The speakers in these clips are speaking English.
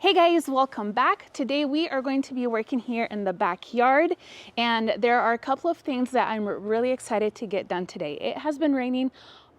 Hey guys, welcome back. Today we are going to be working here in the backyard, and there are a couple of things that I'm really excited to get done today. It has been raining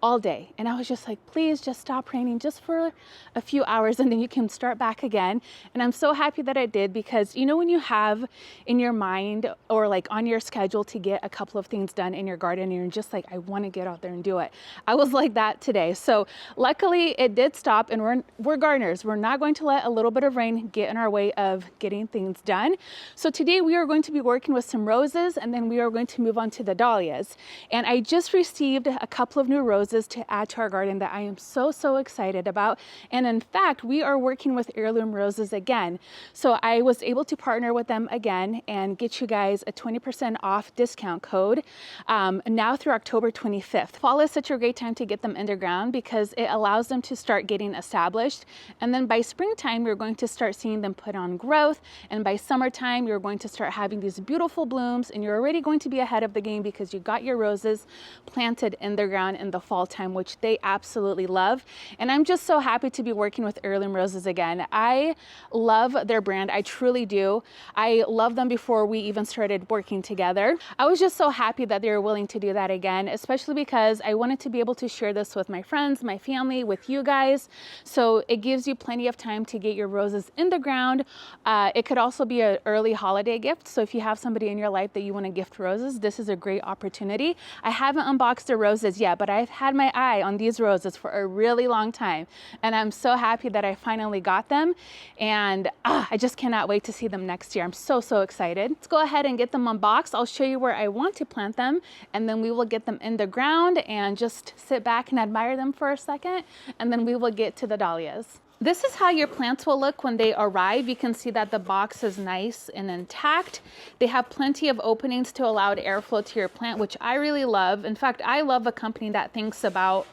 all day, and I was just like, please just stop raining just for a few hours and then you can start back again. And I'm so happy that I did, because you know when you have in your mind or like on your schedule to get a couple of things done in your garden and you're just like, I want to get out there and do it. I was like that today. So luckily it did stop, and we're gardeners. We're not going to let a little bit of rain get in our way of getting things done. So today we are going to be working with some roses, and then we are going to move on to the dahlias. And I just received a couple of new roses to add to our garden that I am so excited about. And in fact, we are working with heirloom roses again. So I was able to partner with them again and get you guys a 20% off discount code now through October 25th. Fall is such a great time to get them underground because it allows them to start getting established. And then by springtime, you're going to start seeing them put on growth. And by summertime, you're going to start having these beautiful blooms, and you're already going to be ahead of the game because you got your roses planted in the ground in the fall time, which they absolutely love. And I'm just so happy to be working with heirloom roses again. I love their brand. I truly do. I love them before we even started working together. I was just so happy that they were willing to do that again, especially because I wanted to be able to share this with my friends, my family, with you guys. So it gives you plenty of time to get your roses in the ground. It could also be an early holiday gift. So if you have somebody in your life that you want to gift roses, this is a great opportunity. I haven't unboxed the roses yet, but I've had my eye on these roses for a really long time, and I'm so happy that I finally got them. And I just cannot wait to see them next year. I'm so excited. Let's go ahead and get them unboxed. I'll show you where I want to plant them, and then we will get them in the ground and just sit back and admire them for a second, and then we will get to the dahlias. This is how your plants will look when they arrive. You can see that the box is nice and intact. They have plenty of openings to allow airflow to your plant, which I really love. In fact, I love a company that thinks about,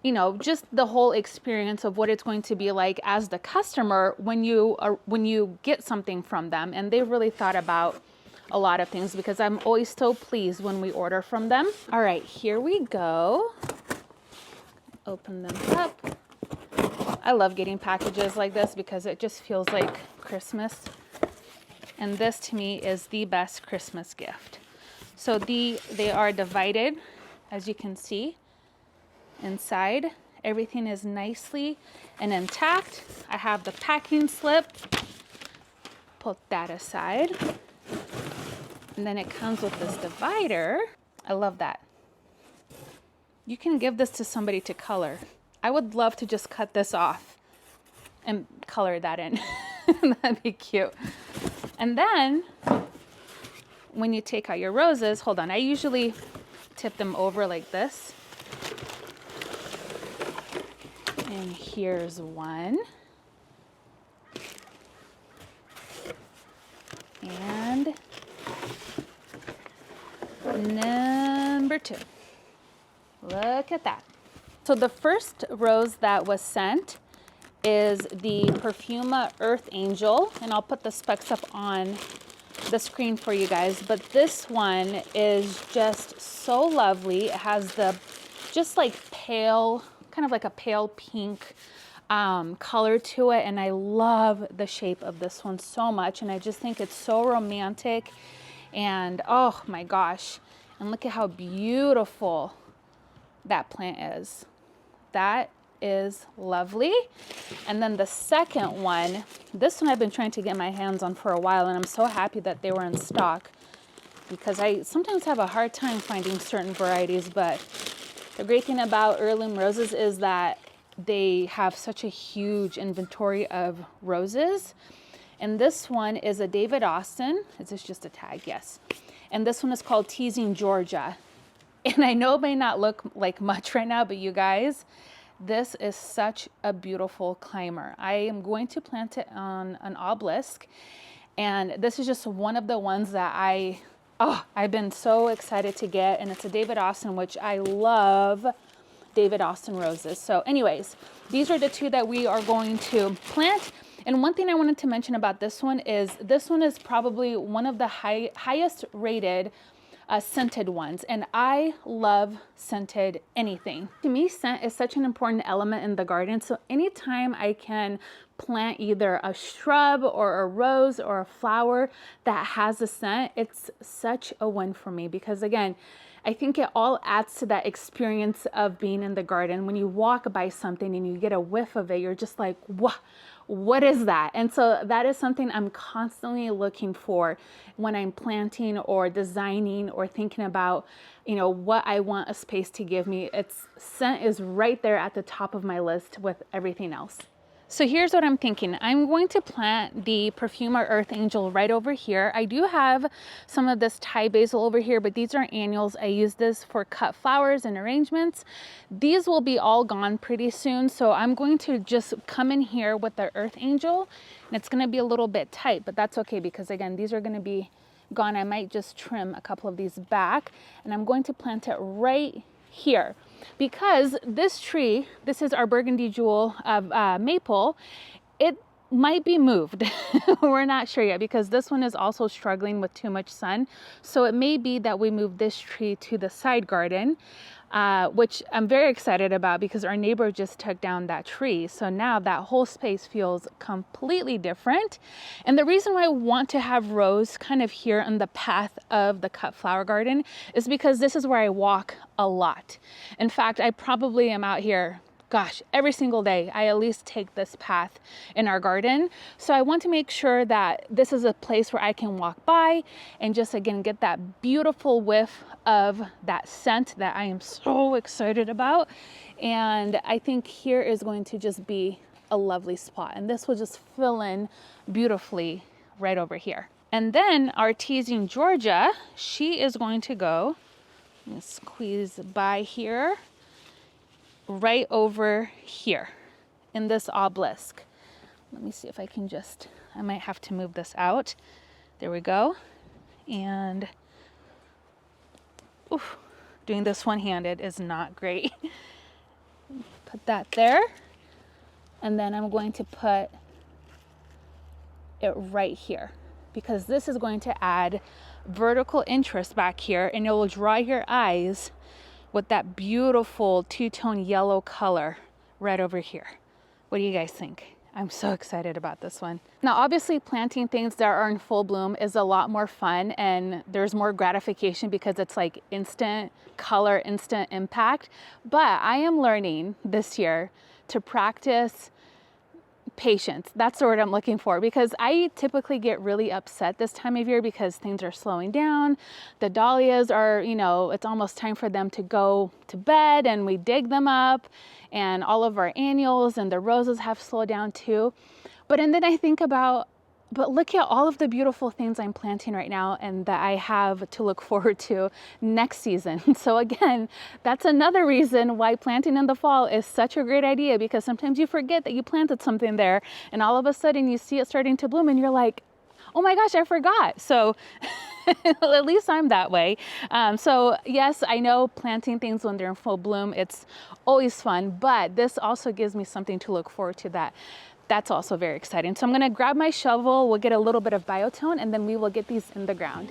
you know, just the whole experience of what it's going to be like as the customer when you get something from them. And they really thought about a lot of things, because I'm always so pleased when we order from them. All right, here we go. Open them up. I love getting packages like this because it just feels like Christmas. And this to me is the best Christmas gift. So they are divided, as you can see. Inside, everything is nicely and intact. I have the packing slip. Put that aside. And then it comes with this divider. I love that. You can give this to somebody to color. I would love to just cut this off and color that in. That'd be cute. And then when you take out your roses, hold on, I usually tip them over like this. And here's one. And number two. Look at that. So the first rose that was sent is the Perfuma Earth Angel, and I'll put the specs up on the screen for you guys, but this one is just so lovely. It has the just like pale, kind of like a pale pink color to it, and I love the shape of this one so much, and I just think it's so romantic. And oh my gosh, and look at how beautiful that plant is. That is lovely. And then the second one, this one I've been trying to get my hands on for a while, and I'm so happy that they were in stock, because I sometimes have a hard time finding certain varieties. But the great thing about heirloom roses is that they have such a huge inventory of roses. And this one is a David Austin. Is this just a tag? Yes. And this one is called Teasing Georgia. And I know it may not look like much right now, but you guys, this is such a beautiful climber. I am going to plant it on an obelisk. And this is just one of the ones that I've been so excited to get. And it's a David Austin, which I love David Austin roses. So anyways, these are the two that we are going to plant. And one thing I wanted to mention about this one is probably one of the highest rated scented ones, and I love scented anything. To me, scent is such an important element in the garden, so anytime I can plant either a shrub or a rose or a flower that has a scent, it's such a win for me, because again, I think it all adds to that experience of being in the garden. When you walk by something and you get a whiff of it, you're just like, what is that? And so that is something I'm constantly looking for when I'm planting or designing or thinking about, you know, what I want a space to give me. It's scent is right there at the top of my list with everything else. So here's what I'm thinking. I'm going to plant the Perfumer Earth Angel right over here. I do have some of this Thai basil over here, but these are annuals. I use this for cut flowers and arrangements. These will be all gone pretty soon. So I'm going to just come in here with the Earth Angel, and it's going to be a little bit tight, but that's okay, because again, these are going to be gone. I might just trim a couple of these back, and I'm going to plant it right here, because this tree, this is our burgundy jewel of maple, it might be moved. We're not sure yet, because this one is also struggling with too much sun. So it may be that we move this tree to the side garden, which I'm very excited about, because our neighbor just took down that tree. So now that whole space feels completely different. And the reason why I want to have rose kind of here on the path of the cut flower garden is because this is where I walk a lot. In fact, I probably am out here, gosh, every single day. I at least take this path in our garden. So I want to make sure that this is a place where I can walk by and just again get that beautiful whiff of that scent that I am so excited about. And I think here is going to just be a lovely spot, and this will just fill in beautifully right over here. And then our teasing Georgia, she is going to go, let me squeeze by here, right over here in this obelisk. Let me see if I can just, I might have to move this out. There we go. And oof, doing this one-handed is not great. Put that there. And then I'm going to put it right here, because this is going to add vertical interest back here, and it will draw your eyes with that beautiful two-tone yellow color right over here. What do you guys think? I'm so excited about this one. Now, obviously planting things that are in full bloom is a lot more fun, and there's more gratification because it's like instant color, instant impact. But I am learning this year to practice patience. That's the word I'm looking for, because I typically get really upset this time of year because things are slowing down. The dahlias are, you know, it's almost time for them to go to bed, and we dig them up, and all of our annuals and the roses have slowed down too. And then I think about, but look at all of the beautiful things I'm planting right now and that I have to look forward to next season. So again, that's another reason why planting in the fall is such a great idea, because sometimes you forget that you planted something there, and all of a sudden you see it starting to bloom and you're like, oh my gosh, I forgot. So at least I'm that way. So yes, I know planting things when they're in full bloom, it's always fun, but this also gives me something to look forward to that's also very exciting. So I'm gonna grab my shovel, we'll get a little bit of biotone, and then we will get these in the ground.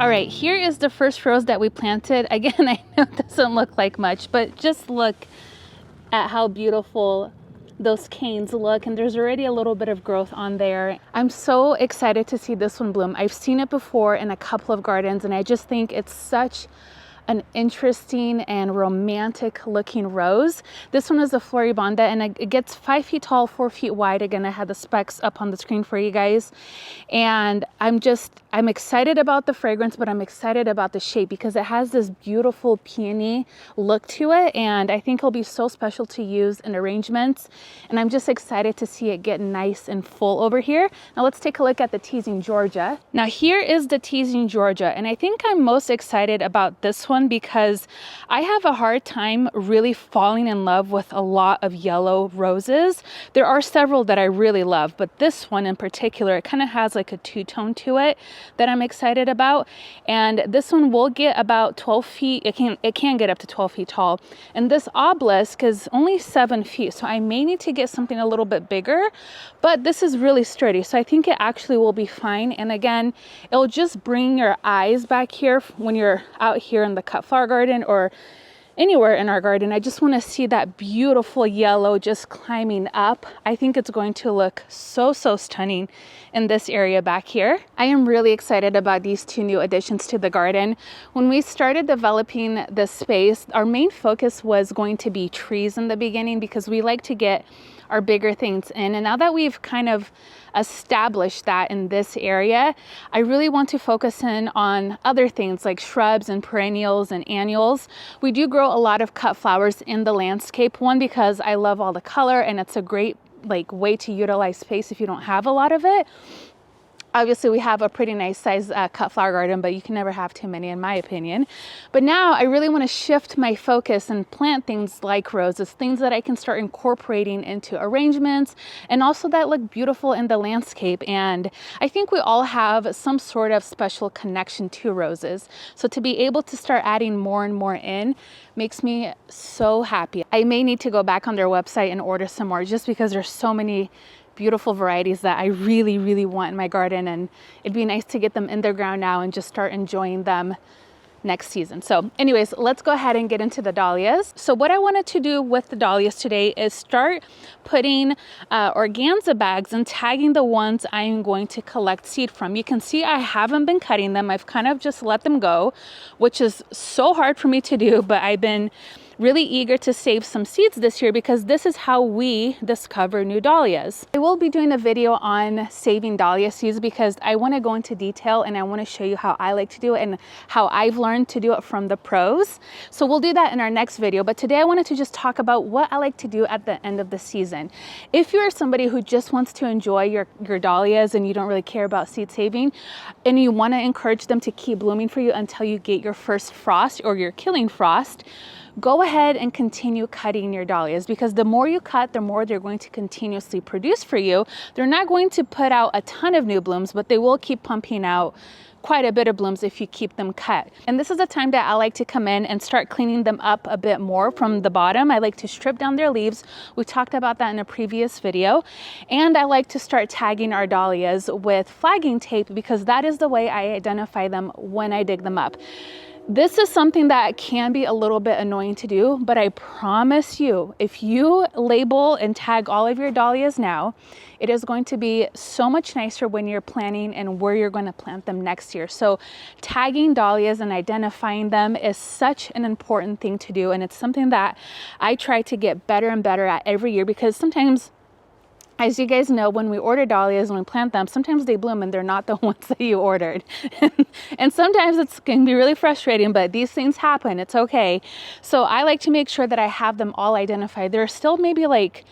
All right, here is the first rose that we planted. Again, I know it doesn't look like much, but just look at how beautiful those canes look, and there's already a little bit of growth on there. I'm so excited to see this one bloom. I've seen it before in a couple of gardens, and I just think it's such an interesting and romantic looking rose. This one is a Floribunda, and it gets 5 feet tall, 4 feet wide. Again, I had the specs up on the screen for you guys. And I'm excited about the fragrance, but I'm excited about the shape because it has this beautiful peony look to it. And I think it'll be so special to use in arrangements. And I'm just excited to see it get nice and full over here. Now let's take a look at the Teasing Georgia. Now here is the Teasing Georgia. And I think I'm most excited about this one because I have a hard time really falling in love with a lot of yellow roses. There are several that I really love, but this one in particular, it kind of has like a two-tone to it that I'm excited about. And this one will get about 12 feet. It can get up to 12 feet tall. And this obelisk is only 7 feet. So I may need to get something a little bit bigger, but this is really sturdy. So I think it actually will be fine. And again, it'll just bring your eyes back here when you're out here in the cut flower garden or anywhere in our garden. I just want to see that beautiful yellow just climbing up. I think it's going to look so stunning in this area back here. I am really excited about these two new additions to the garden. When we started developing this space, our main focus was going to be trees in the beginning because we like to get our bigger things in. And now that we've kind of established that in this area, I really want to focus in on other things like shrubs and perennials and annuals. We do grow a lot of cut flowers in the landscape, one because I love all the color and it's a great way to utilize space if you don't have a lot of it. Obviously, we have a pretty nice size cut flower garden, but you can never have too many in my opinion. But now I really want to shift my focus and plant things like roses, things that I can start incorporating into arrangements and also that look beautiful in the landscape. And I think we all have some sort of special connection to roses. So to be able to start adding more and more in makes me so happy. I may need to go back on their website and order some more just because there's so many beautiful varieties that I really want in my garden, and it'd be nice to get them in their ground now and just start enjoying them next season. So anyways, let's go ahead and get into the dahlias. So what I wanted to do with the dahlias today is start putting organza bags and tagging the ones I'm going to collect seed from. You can see I haven't been cutting them. I've kind of just let them go, which is so hard for me to do, but I've been really eager to save some seeds this year because this is how we discover new dahlias. I will be doing a video on saving dahlia seeds because I want to go into detail and I want to show you how I like to do it and how I've learned to do it from the pros. So we'll do that in our next video. But today I wanted to just talk about what I like to do at the end of the season. If you're somebody who just wants to enjoy your dahlias and you don't really care about seed saving and you want to encourage them to keep blooming for you until you get your first frost or your killing frost, go ahead and continue cutting your dahlias because the more you cut, the more they're going to continuously produce for you. They're not going to put out a ton of new blooms, but they will keep pumping out quite a bit of blooms if you keep them cut. And this is a time that I like to come in and start cleaning them up a bit more from the bottom. I like to strip down their leaves. We talked about that in a previous video. And I like to start tagging our dahlias with flagging tape because that is the way I identify them when I dig them up. This is something that can be a little bit annoying to do, but I promise you, if you label and tag all of your dahlias now, it is going to be so much nicer when you're planning and where you're going to plant them next year. So tagging dahlias and identifying them is such an important thing to do. And it's something that I try to get better and better at every year because sometimes, as you guys know, when we order dahlias and we plant them, sometimes they bloom and they're not the ones that you ordered. And sometimes it can be really frustrating, but these things happen. It's okay. So I like to make sure that I have them all identified. There are still maybe like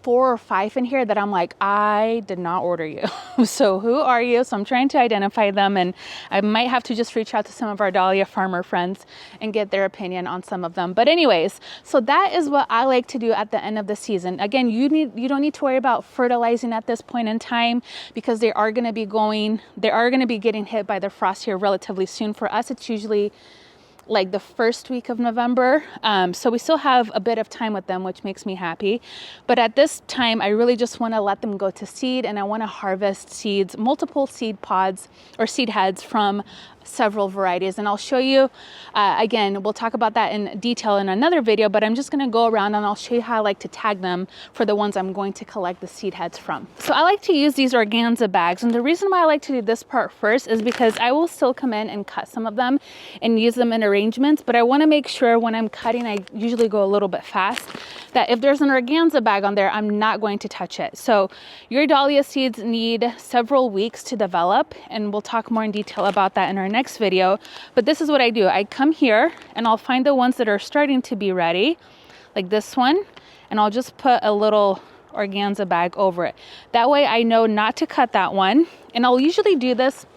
4 or 5 in here that I'm like, I did not order you. So who are you? So I'm trying to identify them, and I might have to just reach out to some of our dahlia farmer friends and get their opinion on some of them. But anyways, so that is what I like to do at the end of the season. Again, you don't need to worry about fertilizing at this point in time because they are going to be getting hit by the frost here relatively soon. For us, it's usually like the first week of November. So we still have a bit of time with them, which makes me happy. But at this time, I really just want to let them go to seed, and I want to harvest seeds, multiple seed pods or seed heads from several varieties. And I'll show you, again, we'll talk about that in detail in another video, but I'm just going to go around and I'll show you how I like to tag them for the ones I'm going to collect the seed heads from. So I like to use these organza bags. And the reason why I like to do this part first is because I will still come in and cut some of them and use them in arrangements. But I want to make sure when I'm cutting, I usually go a little bit fast, that if there's an organza bag on there, I'm not going to touch it. So your dahlia seeds need several weeks to develop, and we'll talk more in detail about that in our next video. But this is what I do. I come here and I'll find the ones that are starting to be ready, like this one, and I'll just put a little organza bag over it. That way I know not to cut that one. And I'll usually do this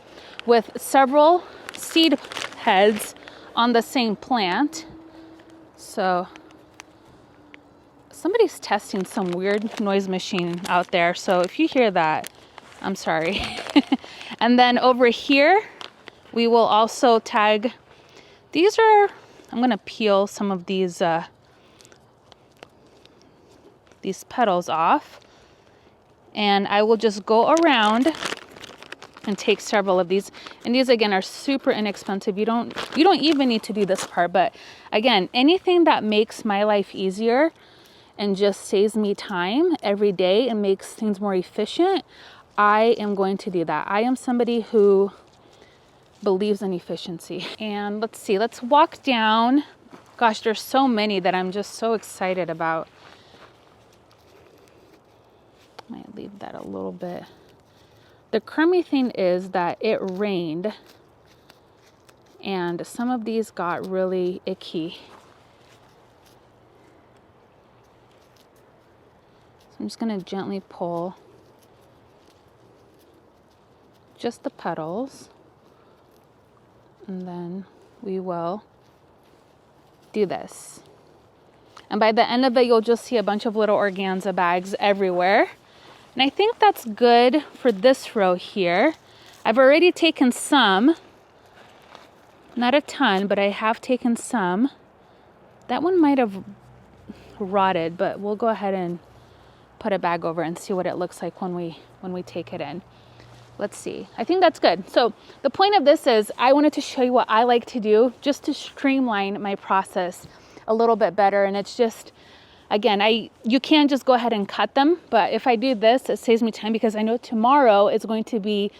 with several seed heads on the same plant. So somebody's testing some weird noise machine out there. So if you hear that, I'm sorry. And then over here, we will also tag, these are, I'm gonna peel some of these petals off, and I will just go around and take several of these. And these again are super inexpensive. You don't even need to do this part, but again, anything that makes my life easier and just saves me time every day and makes things more efficient, I am going to do that. I am somebody who believes in efficiency. And let's see, let's walk down. Gosh, there's so many that I'm just so excited about. Might leave that a little bit. The crummy thing is that it rained and some of these got really icky. So I'm just going to gently pull just the petals, and then we will do this. And by the end of it, you'll just see a bunch of little organza bags everywhere. And I think that's good for this row here. I've already taken some, not a ton, but I have taken some. That one might have rotted, but we'll go ahead and put a bag over and see what it looks like when we take it in. Let's see. I think that's good. So the point of this is I wanted to show you what I like to do just to streamline my process a little bit better. And it's just, again, you can just go ahead and cut them, but if I do this, it saves me time because I know tomorrow is going to be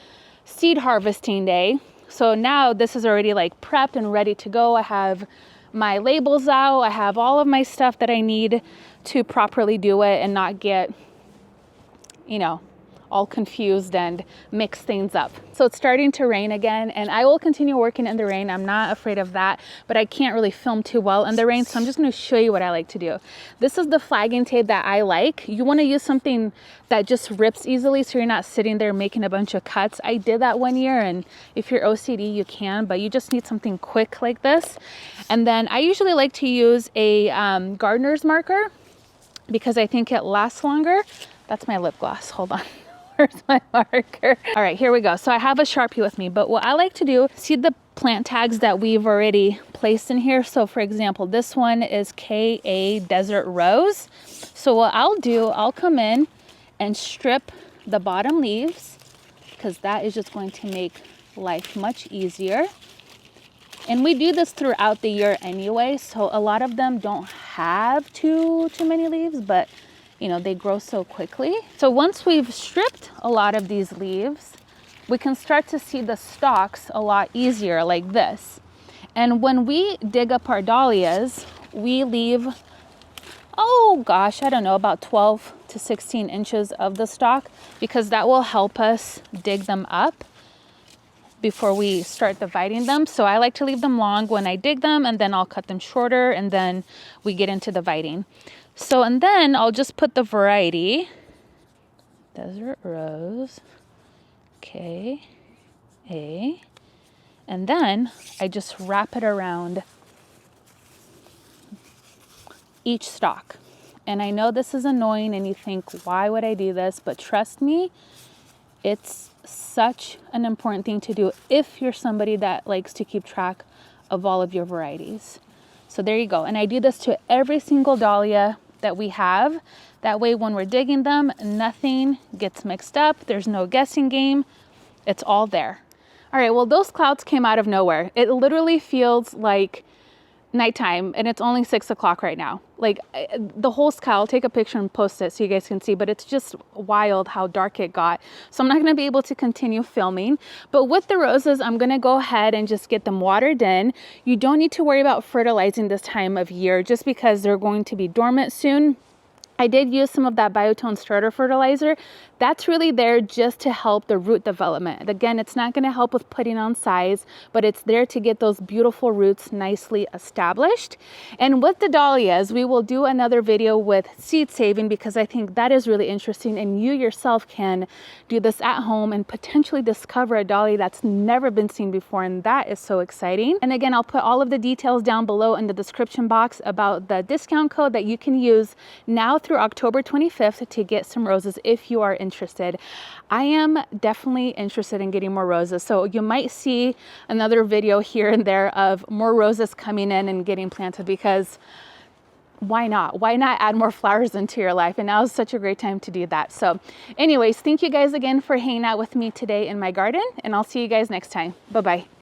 seed harvesting day. So now this is already like prepped and ready to go. I have my labels out. I have all of my stuff that I need to properly do it and not get, all confused and mix things up. So it's starting to rain again, and I will continue working in the rain. I'm not afraid of that, but I can't really film too well in the rain, so I'm just going to show you what I like to do. This is the flagging tape that I like. You want to use something that just rips easily so you're not sitting there making a bunch of cuts. I did that one year, and if you're OCD, you can, but you just need something quick like this. And then I usually like to use a gardener's marker because I think it lasts longer. That's my lip gloss. Hold on. Where's my marker? All right, here we go. So I have a Sharpie with me, but what I like to do, see the plant tags that we've already placed in here. So for example, this one is KA Desert Rose. So what I'll do, I'll come in and strip the bottom leaves because that is just going to make life much easier. And we do this throughout the year anyway. So a lot of them don't have too many leaves, but they grow so quickly. So once we've stripped a lot of these leaves, we can start to see the stalks a lot easier like this. And when we dig up our dahlias, we leave, about 12 to 16 inches of the stalk because that will help us dig them up before we start dividing them. So I like to leave them long when I dig them, and then I'll cut them shorter, and then we get into dividing. So, and then I'll just put the variety, Desert Rose, KA, and then I just wrap it around each stalk. And I know this is annoying and you think, why would I do this? But trust me, it's such an important thing to do if you're somebody that likes to keep track of all of your varieties. So there you go. And I do this to every single dahlia that we have. That way when we're digging them, nothing gets mixed up. There's no guessing game. It's all there. All right, well, those clouds came out of nowhere. It literally feels like nighttime and it's only 6 o'clock right now. Like the whole sky, I'll take a picture and post it so you guys can see, but it's just wild how dark it got. So I'm not going to be able to continue filming, but with the roses, I'm going to go ahead and just get them watered in. You don't need to worry about fertilizing this time of year just because they're going to be dormant soon. I did use some of that Biotone starter fertilizer. That's really there just to help the root development. Again, it's not going to help with putting on size, but it's there to get those beautiful roots nicely established. And with the dahlias, we will do another video with seed saving because I think that is really interesting, and you yourself can do this at home and potentially discover a dahlia that's never been seen before, and that is so exciting. And again, I'll put all of the details down below in the description box about the discount code that you can use now through October 25th to get some roses if you are interested. I am definitely interested in getting more roses, so you might see another video here and there of more roses coming in and getting planted, because why not? Why not add more flowers into your life? And now is such a great time to do that. So anyways, thank you guys again for hanging out with me today in my garden, and I'll see you guys next time. Bye-bye.